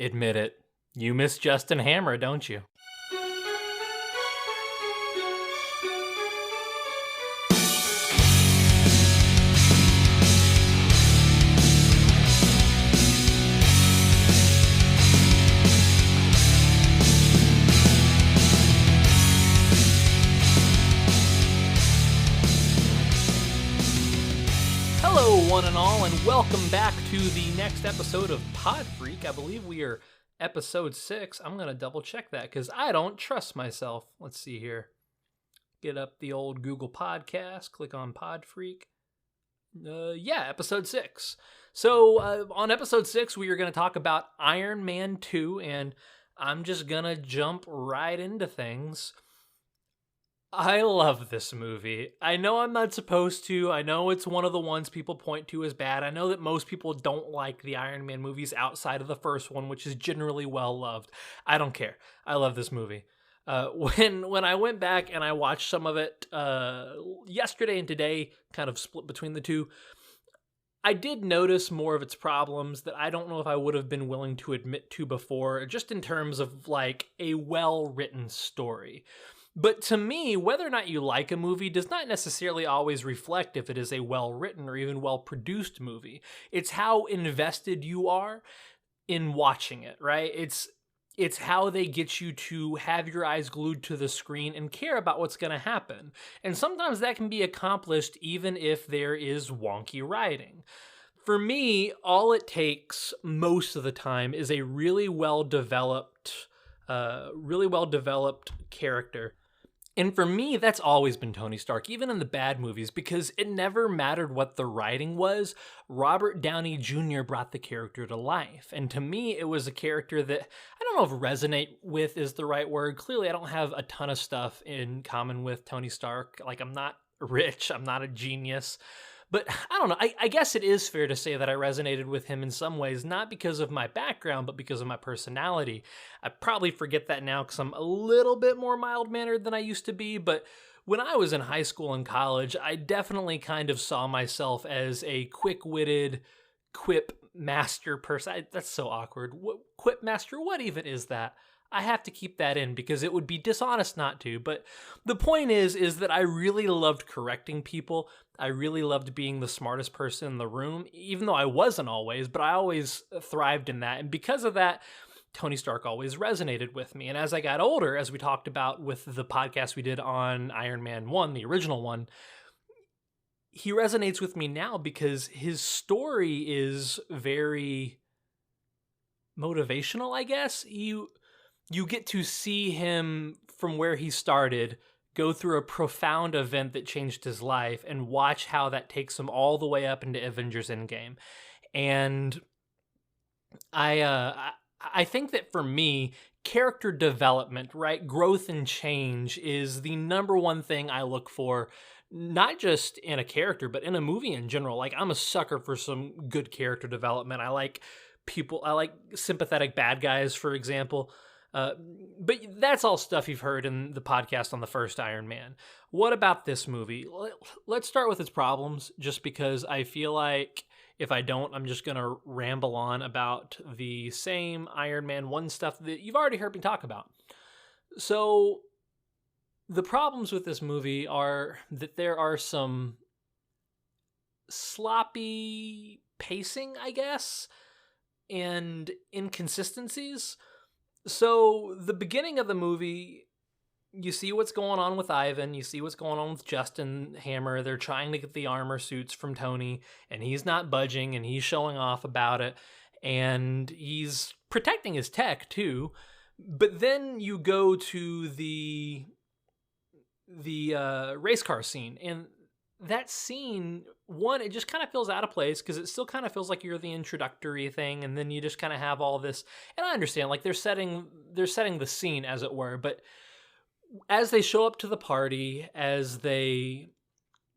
Admit it. You miss Justin Hammer, don't you? Hello, one and all, and welcome back to the next episode of Pod Freak. I believe we are episode 6. I'm going to double check that because I don't trust myself. Let's see here. Get up the old Google Podcast, click on Pod Freak. Episode 6. So on episode 6, we are going to talk about Iron Man 2, and I'm just going to jump right into things. I love this movie. I know I'm not supposed to. I know it's one of the ones people point to as bad. I know that most people don't like the Iron Man movies outside of the first one, which is generally well loved. I don't care. I love this movie. When I went back and I watched some of it yesterday and today, kind of split between the two, I did notice more of its problems that I don't know if I would have been willing to admit to before, just in terms of like a well-written story. But to me, whether or not you like a movie does not necessarily always reflect if it is a well-written or even well-produced movie. It's how invested you are in watching it, right? It's how they get you to have your eyes glued to the screen and care about what's going to happen. And sometimes that can be accomplished even if there is wonky writing. For me, all it takes most of the time is a really well-developed character. And for me, that's always been Tony Stark, even in the bad movies, because it never mattered what the writing was. Robert Downey Jr. brought the character to life. And to me, it was a character that, I don't know if resonate with is the right word. Clearly, I don't have a ton of stuff in common with Tony Stark. Like, I'm not rich, I'm not a genius. But I don't know, I guess it is fair to say that I resonated with him in some ways, not because of my background, but because of my personality. I probably forget that now because I'm a little bit more mild-mannered than I used to be, but when I was in high school and college, I definitely kind of saw myself as a quick-witted, quip master person. That's so awkward. Quip master? What even is that? I have to keep that in because it would be dishonest not to. But the point is that I really loved correcting people. I really loved being the smartest person in the room, even though I wasn't always, but I always thrived in that. And because of that, Tony Stark always resonated with me. And as I got older, as we talked about with the podcast we did on Iron Man 1, the original one, he resonates with me now because his story is very motivational, I guess. You get to see him from where he started go through a profound event that changed his life and watch how that takes him all the way up into Avengers Endgame. And I think that for me, character development, right, growth and change is the number one thing I look for, not just in a character, but in a movie in general. Like, I'm a sucker for some good character development. I like sympathetic bad guys, for example. But that's all stuff you've heard in the podcast on the first Iron Man. What about this movie? Let's start with its problems, just because I feel like if I don't, I'm just going to ramble on about the same Iron Man 1 stuff that you've already heard me talk about. So the problems with this movie are that there are some sloppy pacing, I guess, and inconsistencies. So the beginning of the movie, you see what's going on with Ivan, you see what's going on with Justin Hammer. They're trying to get the armor suits from Tony, and he's not budging, and he's showing off about it, and he's protecting his tech too. But then you go to the race car scene, and that scene, one, it just kind of feels out of place because it still kind of feels like you're the introductory thing, and then you just kind of have all this. And I understand, like, they're setting the scene, as it were, but as they show up to the party, as they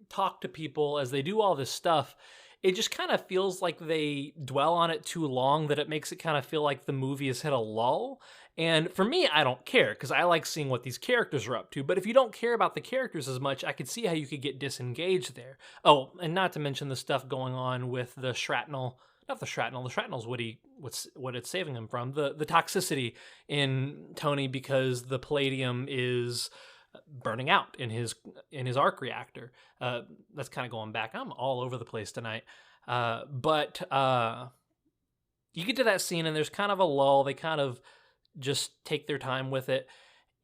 talk to people, as they do all this stuff, it just kind of feels like they dwell on it too long, that it makes it kind of feel like the movie has hit a lull. And for me, I don't care because I like seeing what these characters are up to. But if you don't care about the characters as much, I could see how you could get disengaged there. Oh, and not to mention the stuff going on with the shrapnel not the shrapnel. The shrapnel's what it's saving him from. The toxicity in Tony because the palladium is burning out in his arc reactor. That's kind of going back. I'm all over the place tonight. But you get to that scene and there's kind of a lull. They kind of just take their time with it.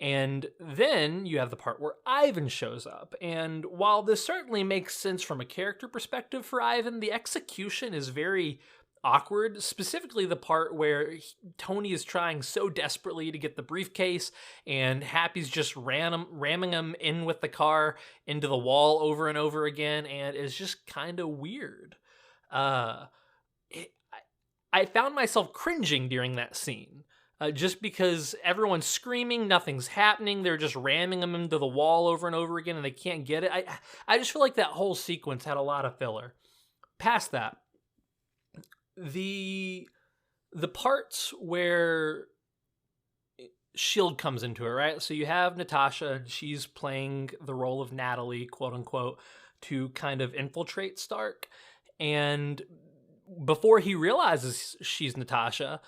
And then you have the part where Ivan shows up. And while this certainly makes sense from a character perspective for Ivan, the execution is very awkward, specifically the part where Tony is trying so desperately to get the briefcase and Happy's just ramming him in with the car into the wall over and over again, and it's just kind of weird. I found myself cringing during that scene. Just because everyone's screaming, nothing's happening, they're just ramming them into the wall over and over again and they can't get it. I just feel like that whole sequence had a lot of filler. Past that, the parts where S.H.I.E.L.D. comes into it, right? So you have Natasha, she's playing the role of Natalie, quote unquote, to kind of infiltrate Stark. And before he realizes she's Natasha,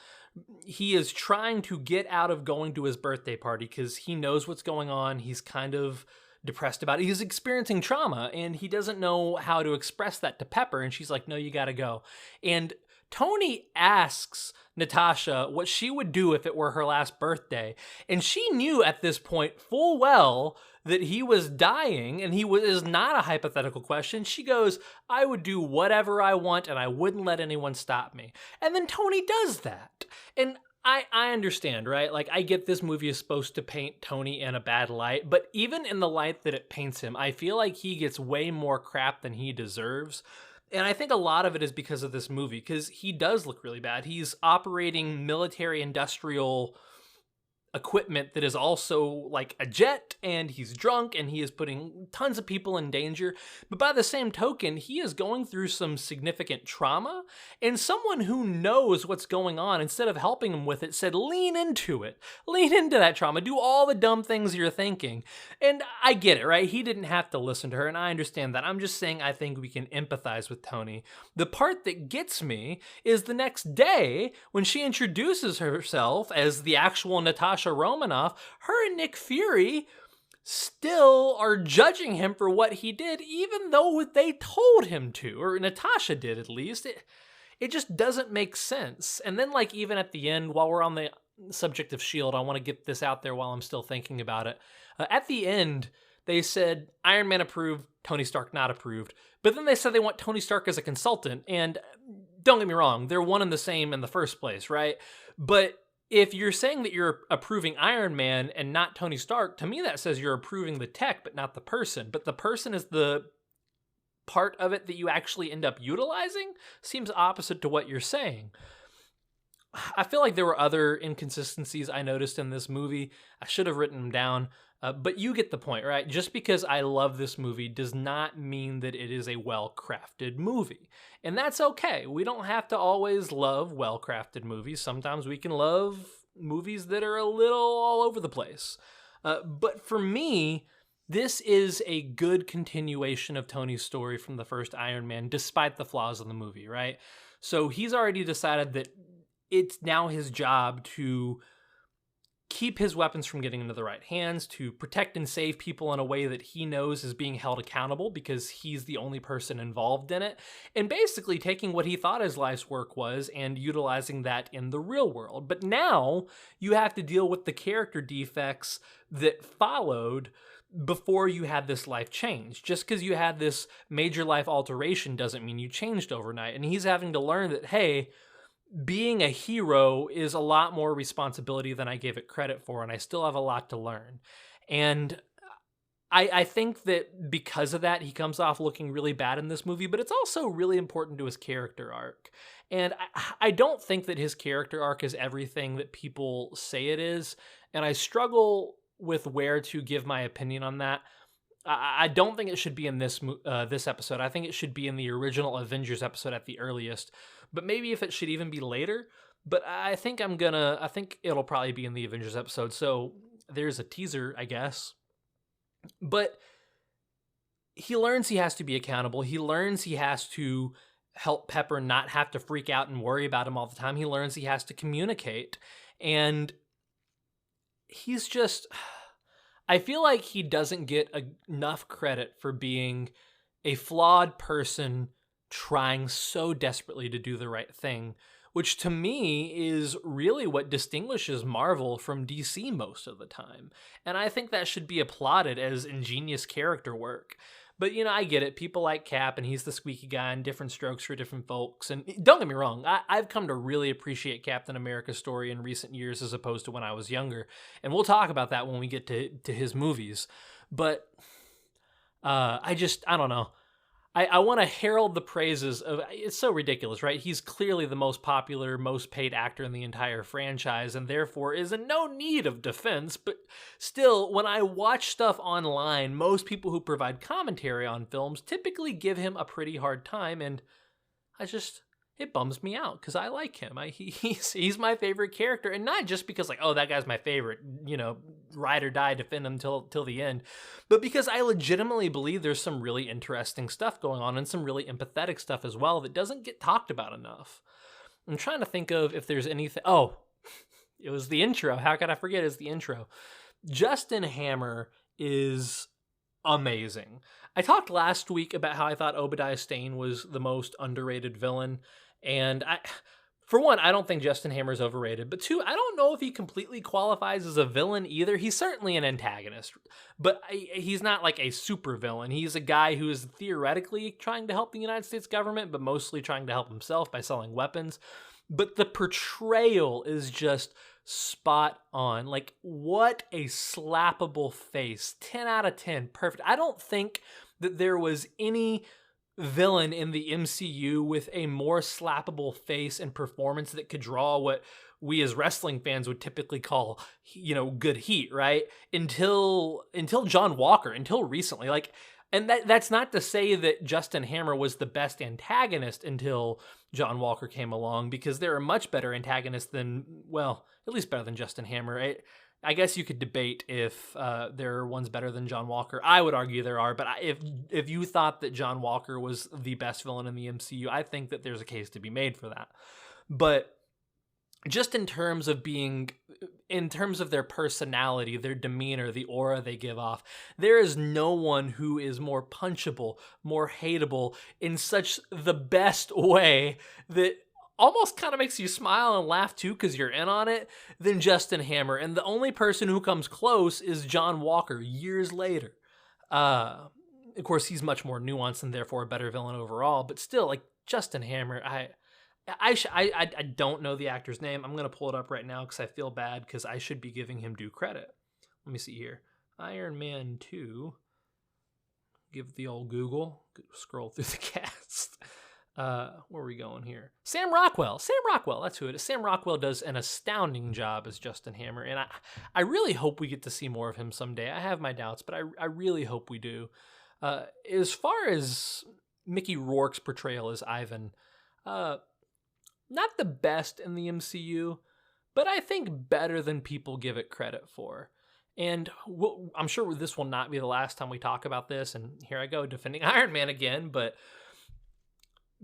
he is trying to get out of going to his birthday party because he knows what's going on. He's kind of depressed about it. He's experiencing trauma and he doesn't know how to express that to Pepper. And she's like, no, you got to go. And Tony asks Natasha what she would do if it were her last birthday. And she knew at this point full well that he was dying, and is not a hypothetical question. She goes, I would do whatever I want and I wouldn't let anyone stop me. And then Tony does that. And I understand, right? Like, I get this movie is supposed to paint Tony in a bad light, but even in the light that it paints him, I feel like he gets way more crap than he deserves. And I think a lot of it is because of this movie, because he does look really bad. He's operating military industrial equipment that is also like a jet, and he's drunk, and he is putting tons of people in danger. But by the same token, he is going through some significant trauma, and someone who knows what's going on, instead of helping him with it, said, lean into it. Lean into that trauma. Do all the dumb things you're thinking. And I get it, right? He didn't have to listen to her, and I understand that. I'm just saying I think we can empathize with Tony. The part that gets me is the next day when she introduces herself as the actual Natasha Romanoff. Her and Nick Fury still are judging him for what he did, even though they told him to, or Natasha did at least. It just doesn't make sense. And then, like, even at the end, while we're on the subject of S.H.I.E.L.D., I want to get this out there while I'm still thinking about it. At the end, they said Iron Man approved, Tony Stark not approved. But then they said they want Tony Stark as a consultant. And don't get me wrong, they're one and the same in the first place, right? But if you're saying that you're approving Iron Man and not Tony Stark, to me that says you're approving the tech but not the person. But the person is the part of it that you actually end up utilizing. Seems opposite to what you're saying. I feel like there were other inconsistencies I noticed in this movie. I should have written them down. But you get the point, right? Just because I love this movie does not mean that it is a well-crafted movie. And that's okay. We don't have to always love well-crafted movies. Sometimes we can love movies that are a little all over the place. But for me, this is a good continuation of Tony's story from the first Iron Man, despite the flaws of the movie, right? So he's already decided that it's now his job to keep his weapons from getting into the right hands, to protect and save people in a way that he knows is being held accountable because he's the only person involved in it, and basically taking what he thought his life's work was and utilizing that in the real world. But now you have to deal with the character defects that followed before you had this life change. Just because you had this major life alteration doesn't mean you changed overnight. And he's having to learn that, hey, being a hero is a lot more responsibility than I gave it credit for, and I still have a lot to learn. And I think that because of that, he comes off looking really bad in this movie, but it's also really important to his character arc. And I don't think that his character arc is everything that people say it is, and I struggle with where to give my opinion on that. I don't think it should be in this episode. I think it should be in the original Avengers episode at the earliest. But maybe if it should even be later. But I think it'll probably be in the Avengers episode. So there's a teaser, I guess. But he learns he has to be accountable. He learns he has to help Pepper not have to freak out and worry about him all the time. He learns he has to communicate. And he's just, I feel like he doesn't get enough credit for being a flawed person trying so desperately to do the right thing, which to me is really what distinguishes Marvel from DC most of the time. And I think that should be applauded as ingenious character work. But, I get it. People like Cap, and he's the squeaky guy, and different strokes for different folks. And don't get me wrong, I've come to really appreciate Captain America's story in recent years as opposed to when I was younger. And we'll talk about that when we get to his movies. But I don't know. I want to herald the praises of, it's so ridiculous, right? He's clearly the most popular, most paid actor in the entire franchise, and therefore is in no need of defense. But still, when I watch stuff online, most people who provide commentary on films typically give him a pretty hard time, and it bums me out because I like him. He's my favorite character, and not just because that guy's my favorite, ride or die, defend him till the end, but because I legitimately believe there's some really interesting stuff going on and some really empathetic stuff as well that doesn't get talked about enough. I'm trying to think of if there's anything. Oh, it was the intro. How could I forget? It's the intro. Justin Hammer is amazing. I talked last week about how I thought Obadiah Stane was the most underrated villain. And for one, I don't think Justin Hammer is overrated. But two, I don't know if he completely qualifies as a villain either. He's certainly an antagonist, but he's not like a super villain. He's a guy who is theoretically trying to help the United States government, but mostly trying to help himself by selling weapons. But the portrayal is just spot on. Like, what a slappable face. 10 out of 10. Perfect. I don't think that there was any villain in the MCU with a more slappable face and performance that could draw what we as wrestling fans would typically call, good heat, right? Until John Walker, until recently. And that's not to say that Justin Hammer was the best antagonist until John Walker came along, because there are much better antagonists than, well, at least better than Justin Hammer. I guess you could debate if there are ones better than John Walker. I would argue there are, but if you thought that John Walker was the best villain in the MCU, I think that there's a case to be made for that. But just in terms of their personality, their demeanor, the aura they give off, there is no one who is more punchable, more hateable in such the best way that almost kind of makes you smile and laugh too because you're in on it, than Justin Hammer. And the only person who comes close is John Walker years later. Of course, he's much more nuanced and therefore a better villain overall, but still, Justin Hammer, I don't know the actor's name. I'm going to pull it up right now because I feel bad because I should be giving him due credit. Let me see here. Iron Man 2. Give the old Google. Scroll through the cast. Where are we going here? Sam Rockwell, that's who it is. Sam Rockwell does an astounding job as Justin Hammer, and I really hope we get to see more of him someday. I have my doubts, but I really hope we do. As far as Mickey Rourke's portrayal as Ivan, not the best in the MCU, but I think better than people give it credit for. And I'm sure this will not be the last time we talk about this, and here I go defending Iron Man again, but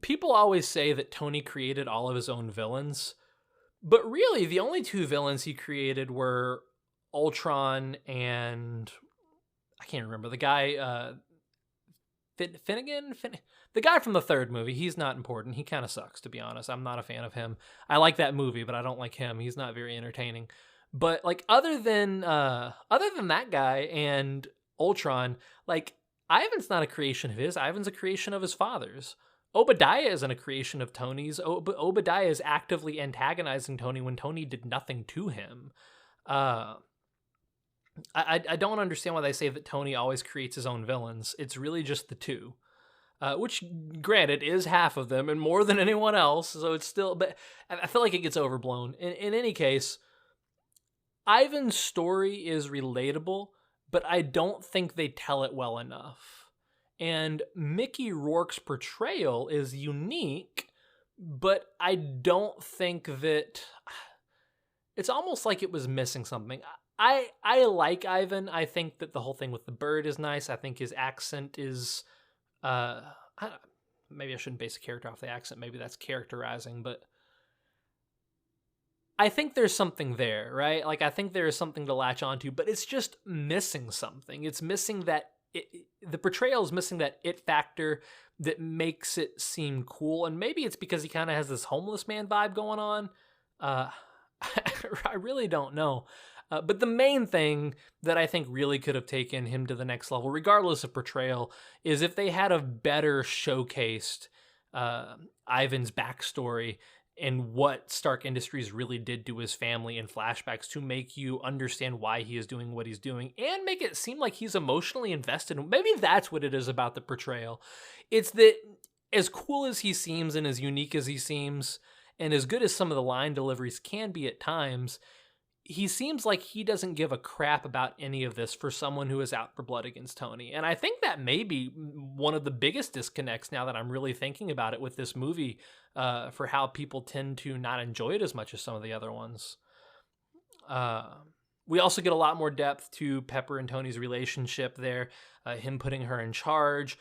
people always say that Tony created all of his own villains, but really the only two villains he created were Ultron and I can't remember the guy, Finnegan? The guy from the third movie. He's not important. He kind of sucks, to be honest. I'm not a fan of him. I like that movie, but I don't like him. He's not very entertaining. But other than that guy and Ultron, Ivan's not a creation of his. Ivan's a creation of his father's. Obadiah isn't a creation of Tony's. Obadiah is actively antagonizing Tony when Tony did nothing to him. I don't understand why they say that Tony always creates his own villains. It's really just the two. Which, granted, is half of them and more than anyone else, so it's still... But I feel like it gets overblown. In any case, Ivan's story is relatable, but I don't think they tell it well enough. And Mickey Rourke's portrayal is unique, but I don't think that... It's almost like it was missing something. I like Ivan. I think that the whole thing with the bird is nice. I think his accent is... maybe I shouldn't base a character off the accent. Maybe that's characterizing, but I think there's something there, right? Like, I think there is something to latch onto, but it's just missing something. It's missing that, the portrayal is missing that it factor that makes it seem cool. And maybe it's because he kind of has this homeless man vibe going on. I really don't know. But the main thing that I think really could have taken him to the next level, regardless of portrayal, is if they had a better showcased Ivan's backstory and what Stark Industries really did to his family in flashbacks to make you understand why he is doing what he's doing and make it seem like he's emotionally invested. Maybe that's what it is about the portrayal. It's that as cool as he seems and as unique as he seems and as good as some of the line deliveries can be at times, he seems like he doesn't give a crap about any of this for someone who is out for blood against Tony. And I think that may be one of the biggest disconnects now that I'm really thinking about it with this movie, for how people tend to not enjoy it as much as some of the other ones. We also get a lot more depth to Pepper and Tony's relationship there, him putting her in charge,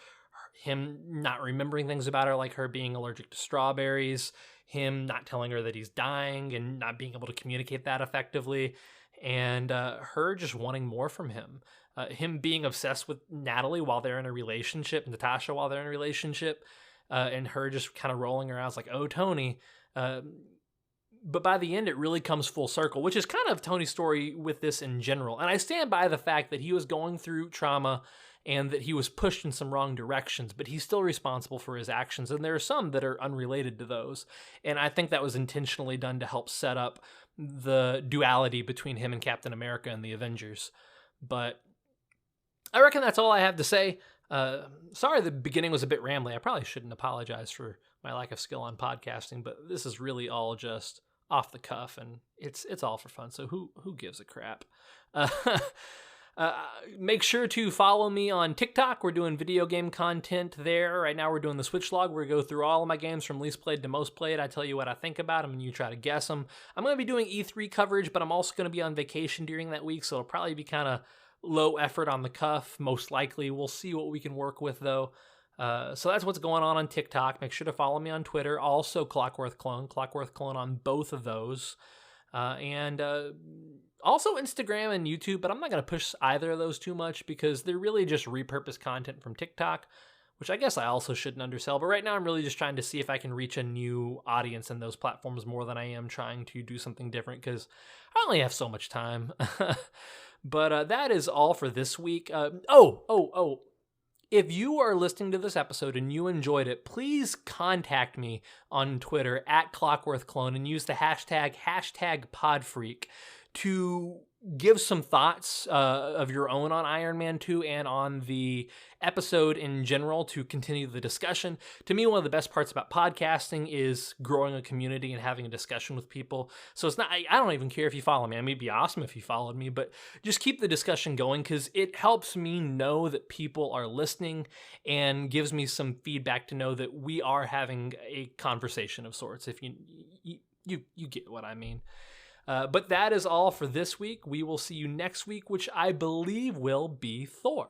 him not remembering things about her, like her being allergic to strawberries, him not telling her that he's dying and not being able to communicate that effectively, and her just wanting more from him. Him being obsessed with Natalie while they're in a relationship, Natasha while they're in a relationship, and her just kind of rolling her eyes like, oh, Tony. But by the end, it really comes full circle, which is kind of Tony's story with this in general. And I stand by the fact that he was going through trauma and that he was pushed in some wrong directions, but he's still responsible for his actions. And there are some that are unrelated to those. And I think that was intentionally done to help set up the duality between him and Captain America and the Avengers. But I reckon that's all I have to say. Sorry the beginning was a bit rambly. I probably shouldn't apologize for my lack of skill on podcasting, but this is really all just off the cuff, and it's all for fun. So who gives a crap? Make sure to follow me on TikTok. We're doing video game content there. Right now we're doing the Switch log where we go through all of my games from least played to most played. I tell you what I think about them and you try to guess them. I'm going to be doing E3 coverage, but I'm also going to be on vacation during that week, so it'll probably be kind of low effort on the cuff, most likely. We'll see what we can work with, though. So that's what's going on TikTok. Make sure to follow me on Twitter. Also Clockworth Clone on both of those. And also Instagram and YouTube, but I'm not going to push either of those too much because they're really just repurposed content from TikTok, which I guess I also shouldn't undersell. But right now I'm really just trying to see if I can reach a new audience in those platforms more than I am trying to do something different because I only have so much time. But that is all for this week. If you are listening to this episode and you enjoyed it, please contact me on Twitter at ClockworthClone and use the hashtag #PodFreak to give some thoughts of your own on Iron Man 2 and on the episode in general to continue the discussion. To me, one of the best parts about podcasting is growing a community and having a discussion with people. So it's not, I don't even care if you follow me. I mean, it'd be awesome if you followed me, but just keep the discussion going because it helps me know that people are listening and gives me some feedback to know that we are having a conversation of sorts, if you get what I mean. But that is all for this week. We will see you next week, which I believe will be Thor.